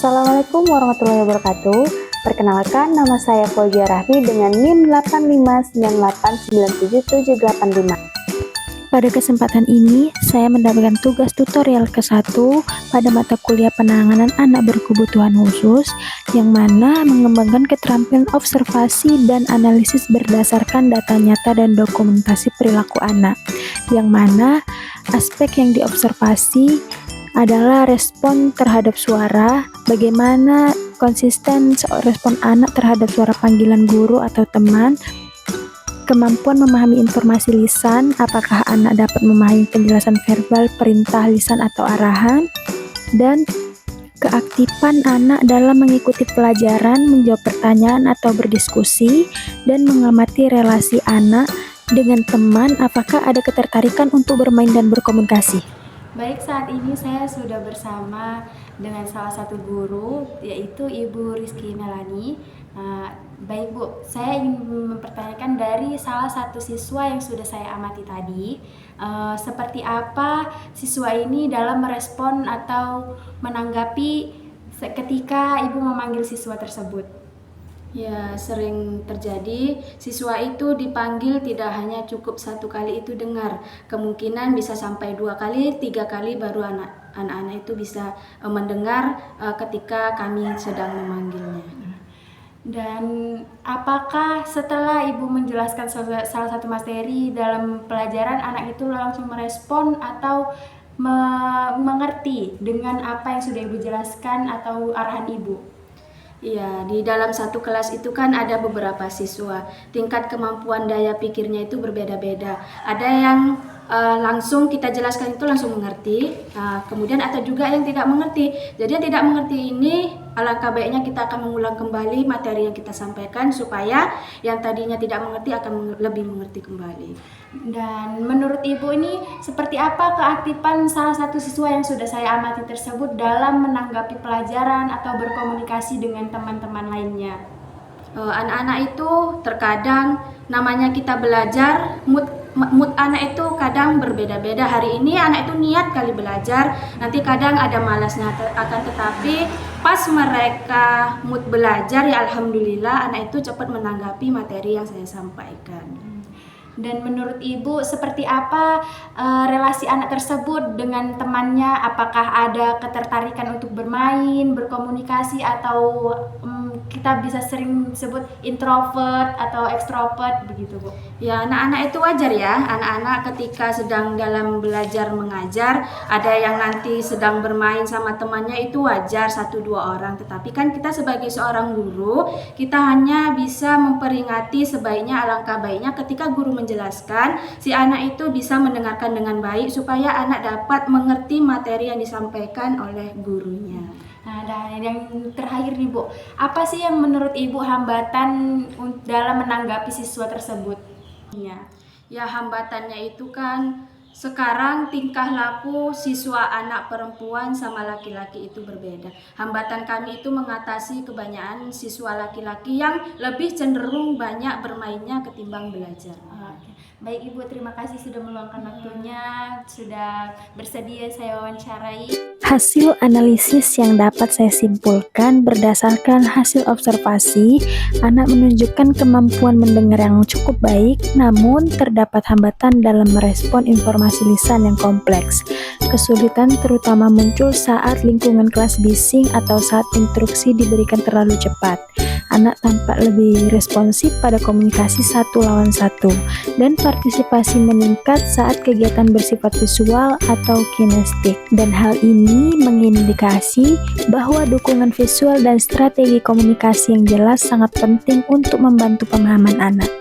Assalamualaikum warahmatullahi wabarakatuh. Perkenalkan, nama saya Fauzia Rahmi dengan NIM 859897785. Pada kesempatan ini, saya mendapatkan tugas tutorial ke-1 pada mata kuliah penanganan anak berkebutuhan khusus, yang mana mengembangkan keterampilan observasi dan analisis berdasarkan data nyata dan dokumentasi perilaku anak, yang mana aspek yang diobservasi adalah respon terhadap suara, bagaimana konsisten respon anak terhadap suara panggilan guru atau teman, kemampuan memahami informasi lisan, apakah anak dapat memahami penjelasan verbal, perintah lisan atau arahan, dan keaktifan anak dalam mengikuti pelajaran, menjawab pertanyaan atau berdiskusi, dan mengamati relasi anak dengan teman, apakah ada ketertarikan untuk bermain dan berkomunikasi. Baik, saat ini saya sudah bersama dengan salah satu guru, yaitu Ibu Rizky Melani. Baik Bu, saya ingin mempertanyakan dari salah satu siswa yang sudah saya amati tadi, seperti apa siswa ini dalam merespon atau menanggapi ketika Ibu memanggil siswa tersebut? Ya, sering terjadi siswa itu dipanggil tidak hanya cukup satu kali itu dengar, kemungkinan bisa sampai 2 kali, 3 kali baru anak-anak itu bisa mendengar ketika kami sedang memanggilnya. Dan apakah setelah Ibu menjelaskan salah satu materi dalam pelajaran, anak itu langsung merespon atau mengerti dengan apa yang sudah Ibu jelaskan atau arahan Ibu? Iya, di dalam satu kelas itu kan ada beberapa siswa. Tingkat kemampuan daya pikirnya itu berbeda-beda. Ada yang langsung kita jelaskan itu langsung mengerti, kemudian ada juga yang tidak mengerti. Jadi yang tidak mengerti ini, alangkah baiknya kita akan mengulang kembali materi yang kita sampaikan supaya yang tadinya tidak mengerti akan lebih mengerti kembali. Dan menurut Ibu ini seperti apa keaktifan salah satu siswa yang sudah saya amati tersebut dalam menanggapi pelajaran atau berkomunikasi dengan teman-teman lainnya? Anak-anak itu terkadang namanya kita belajar, mood anak itu kadang berbeda-beda. Hari ini anak itu niat kali belajar, nanti kadang ada malasnya, akan tetapi pas mereka mood belajar, ya alhamdulillah anak itu cepat menanggapi materi yang saya sampaikan. Dan menurut Ibu seperti apa relasi anak tersebut dengan temannya? Apakah ada ketertarikan untuk bermain, berkomunikasi, atau kita bisa sering sebut introvert atau extrovert begitu Bu? Ya, anak-anak itu wajar ya. Anak-anak ketika sedang dalam belajar mengajar, ada yang nanti sedang bermain sama temannya, itu wajar 1-2 orang. Tetapi kan kita sebagai seorang guru, kita hanya bisa memperingati sebaiknya, alangkah baiknya ketika guru menjelaskan, si anak itu bisa mendengarkan dengan baik supaya anak dapat mengerti materi yang disampaikan oleh gurunya. Nah, dan yang terakhir nih Bu, apa sih yang menurut Ibu hambatan dalam menanggapi siswa tersebut? Ya, hambatannya itu kan sekarang tingkah laku siswa anak perempuan sama laki-laki itu berbeda. Hambatan kami itu mengatasi kebanyakan siswa laki-laki yang lebih cenderung banyak bermainnya ketimbang belajar. Baik Ibu, terima kasih sudah meluangkan waktunya, sudah bersedia saya wawancarai. Hasil analisis yang dapat saya simpulkan berdasarkan hasil observasi, anak menunjukkan kemampuan mendengar yang cukup baik, namun terdapat hambatan dalam merespon informasi lisan yang kompleks. Kesulitan terutama muncul saat lingkungan kelas bising atau saat instruksi diberikan terlalu cepat. Anak tampak lebih responsif pada komunikasi 1-1, dan partisipasi meningkat saat kegiatan bersifat visual atau kinestik. Dan hal ini mengindikasi bahwa dukungan visual dan strategi komunikasi yang jelas sangat penting untuk membantu pemahaman anak.